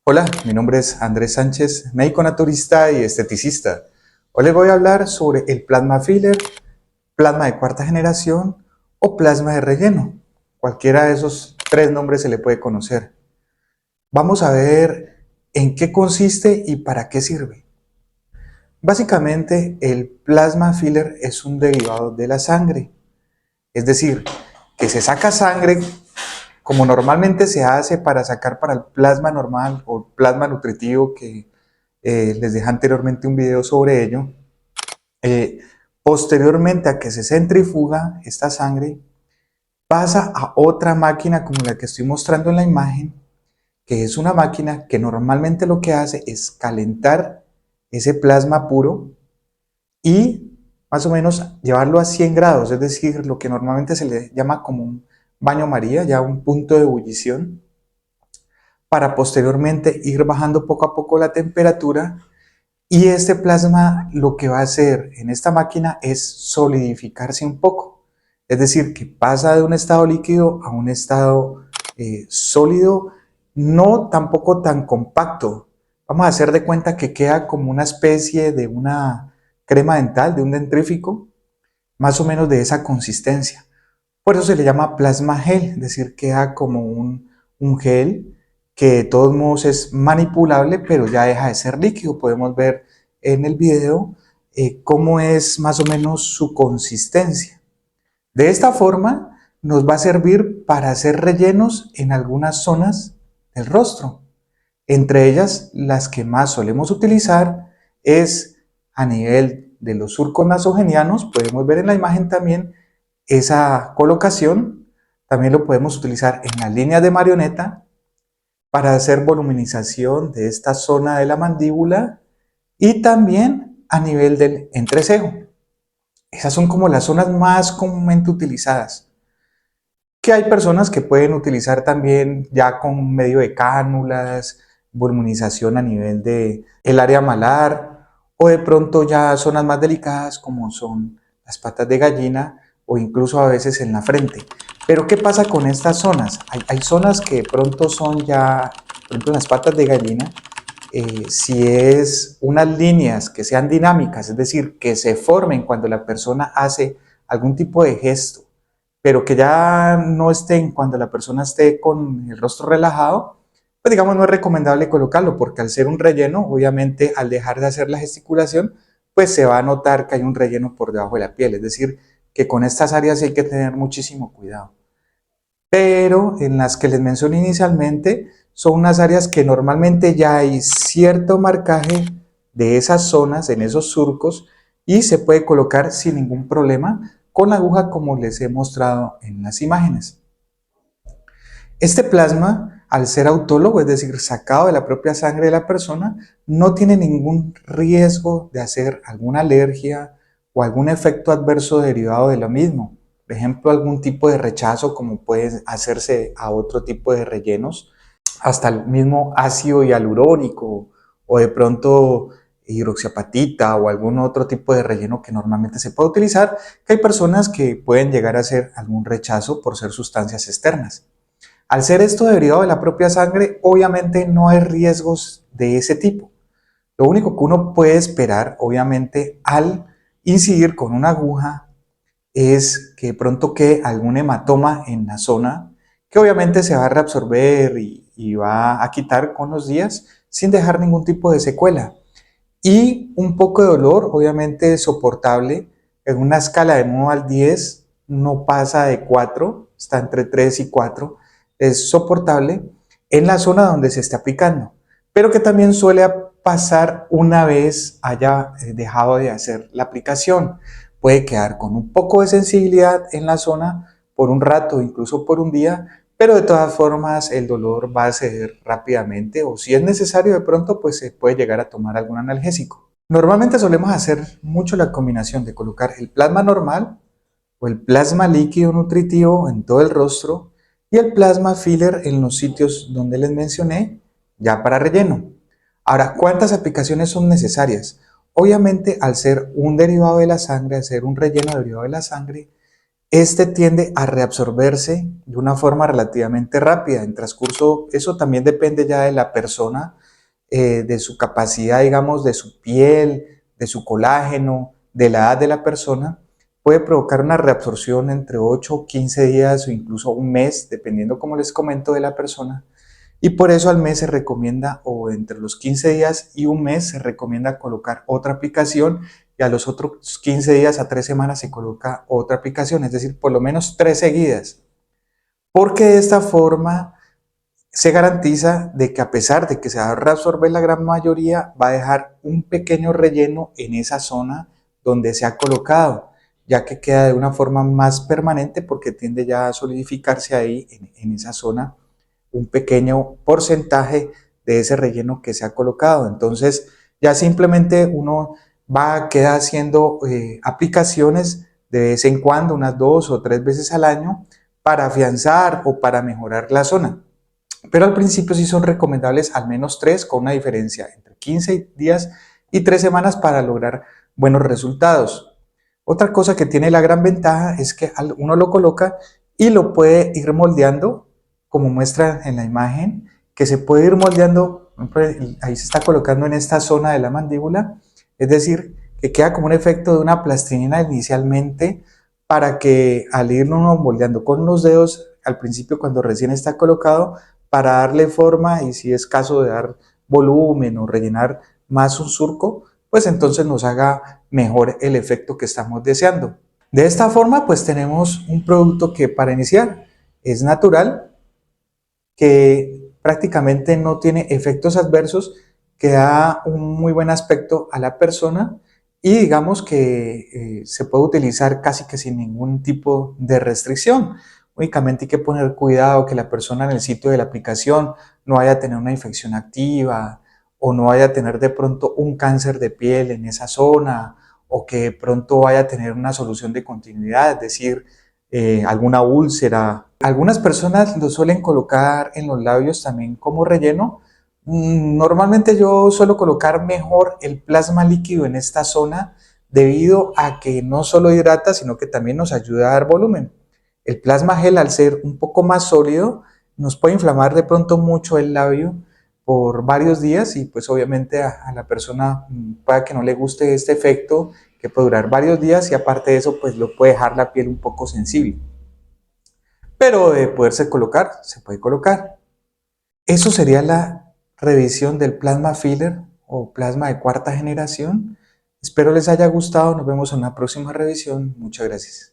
Hola, mi nombre es Andrés Sánchez, médico naturista y esteticista. Hoy les voy a hablar sobre el plasma filler, plasma de cuarta generación o plasma de relleno. Cualquiera de esos tres nombres se le puede conocer. Vamos a ver en qué consiste y para qué sirve. Básicamente, el plasma filler es un derivado de la sangre, es decir, que se saca sangre como normalmente se hace para sacar para el plasma normal o plasma nutritivo que les dejé anteriormente un video sobre ello. Eh, Posteriormente a que se centrifuga esta sangre, pasa a otra máquina como la que estoy mostrando en la imagen, que es una máquina que normalmente lo que hace es calentar ese plasma puro y más o menos llevarlo a 100 grados, es decir, lo que normalmente se le llama como un baño María, ya un punto de ebullición, para posteriormente ir bajando poco a poco la temperatura. Y este plasma lo que va a hacer en esta máquina es solidificarse un poco. Es decir, que pasa de un estado líquido a un estado sólido, no tampoco tan compacto. Vamos a hacer de cuenta que queda como una especie de una crema dental, de un dentrífico, más o menos de esa consistencia. Por eso se le llama plasma gel, es decir, queda como un gel que de todos modos es manipulable, pero ya deja de ser líquido. Podemos ver en el video cómo es más o menos su consistencia. De esta forma nos va a servir para hacer rellenos en algunas zonas del rostro. Entre ellas, las que más solemos utilizar es a nivel de los surcos nasogenianos. Podemos ver en la imagen también esa colocación. También lo podemos utilizar en las líneas de marioneta para hacer voluminización de esta zona de la mandíbula y también a nivel del entrecejo. Esas son como las zonas más comúnmente utilizadas. Que hay personas que pueden utilizar también ya con medio de cánulas, voluminización a nivel de el área malar o de pronto ya zonas más delicadas como son las patas de gallina o incluso a veces en la frente. Pero ¿qué pasa con estas zonas? Hay zonas que de pronto son ya, por ejemplo en las patas de gallina, si es unas líneas que sean dinámicas, es decir, que se formen cuando la persona hace algún tipo de gesto, pero que ya no estén cuando la persona esté con el rostro relajado, pues digamos no es recomendable colocarlo, porque al ser un relleno, obviamente al dejar de hacer la gesticulación, pues se va a notar que hay un relleno por debajo de la piel, es decir, que con estas áreas hay que tener muchísimo cuidado. Pero en las que les mencioné inicialmente, son unas áreas que normalmente ya hay cierto marcaje de esas zonas, en esos surcos, y se puede colocar sin ningún problema con la aguja como les he mostrado en las imágenes. Este plasma, al ser autólogo, es decir, sacado de la propia sangre de la persona, no tiene ningún riesgo de hacer alguna alergia o algún efecto adverso derivado de lo mismo. Por ejemplo, algún tipo de rechazo como puede hacerse a otro tipo de rellenos, hasta el mismo ácido hialurónico o de pronto hidroxiapatita o algún otro tipo de relleno que normalmente se puede utilizar, que hay personas que pueden llegar a hacer algún rechazo por ser sustancias externas. Al ser esto derivado de la propia sangre, obviamente no hay riesgos de ese tipo. Lo único que uno puede esperar, obviamente, al incidir con una aguja es que de pronto quede algún hematoma en la zona que obviamente se va a reabsorber y va a quitar con los días sin dejar ningún tipo de secuela. Y un poco de dolor, obviamente soportable, en una escala de 1 al 10 no pasa de 4, está entre 3 y 4, es soportable en la zona donde se está aplicando, pero que también suele pasar una vez haya dejado de hacer la aplicación. Puede quedar con un poco de sensibilidad en la zona por un rato, incluso por un día, pero de todas formas el dolor va a ceder rápidamente o si es necesario de pronto pues se puede llegar a tomar algún analgésico. Normalmente solemos hacer mucho la combinación de colocar el plasma normal o el plasma líquido nutritivo en todo el rostro y el plasma filler en los sitios donde les mencioné ya para relleno. Ahora, ¿cuántas aplicaciones son necesarias? Obviamente al ser un derivado de la sangre, al ser un relleno derivado de la sangre, este tiende a reabsorberse de una forma relativamente rápida. En transcurso, eso también depende ya de la persona, de su capacidad, digamos, de su piel, de su colágeno, de la edad de la persona. Puede provocar una reabsorción entre 8 o 15 días o incluso un mes, dependiendo, como les comento, de la persona. Y por eso al mes se recomienda, o entre los 15 días y un mes, se recomienda colocar otra aplicación, y a los otros 15 días a 3 semanas se coloca otra aplicación, es decir, por lo menos 3 seguidas. Porque de esta forma se garantiza de que, a pesar de que se va a reabsorber la gran mayoría, va a dejar un pequeño relleno en esa zona donde se ha colocado, ya que queda de una forma más permanente, porque tiende ya a solidificarse ahí en esa zona un pequeño porcentaje de ese relleno que se ha colocado. Entonces ya simplemente uno va a quedar haciendo aplicaciones de vez en cuando, unas 2 o 3 veces al año, para afianzar o para mejorar la zona. Pero al principio sí son recomendables al menos 3, con una diferencia entre 15 días y 3 semanas para lograr buenos resultados. Otra cosa que tiene la gran ventaja es que uno lo coloca y lo puede ir moldeando, como muestra en la imagen, que se puede ir moldeando. Ahí se está colocando en esta zona de la mandíbula, es decir, que queda como un efecto de una plastilina inicialmente, para que al irlo moldeando con los dedos, al principio cuando recién está colocado, para darle forma, y si es caso de dar volumen o rellenar más un surco, pues entonces nos haga mejor el efecto que estamos deseando. De esta forma, pues tenemos un producto que, para iniciar, es natural, que prácticamente no tiene efectos adversos, que da un muy buen aspecto a la persona, y digamos que se puede utilizar casi que sin ningún tipo de restricción. Únicamente hay que poner cuidado que la persona en el sitio de la aplicación no vaya a tener una infección activa, o no vaya a tener de pronto un cáncer de piel en esa zona, o que de pronto vaya a tener una solución de continuidad, es decir, alguna úlcera. Algunas personas lo suelen colocar en los labios también como relleno. Normalmente yo suelo colocar mejor el plasma líquido en esta zona, debido a que no solo hidrata, sino que también nos ayuda a dar volumen. El plasma gel, al ser un poco más sólido, nos puede inflamar de pronto mucho el labio por varios días, y pues obviamente a la persona pueda que no le guste este efecto, que puede durar varios días, y aparte de eso pues lo puede dejar la piel un poco sensible. Pero de poderse colocar, se puede colocar. Eso sería la revisión del plasma filler o plasma de cuarta generación. Espero les haya gustado. Nos vemos en una próxima revisión. Muchas gracias.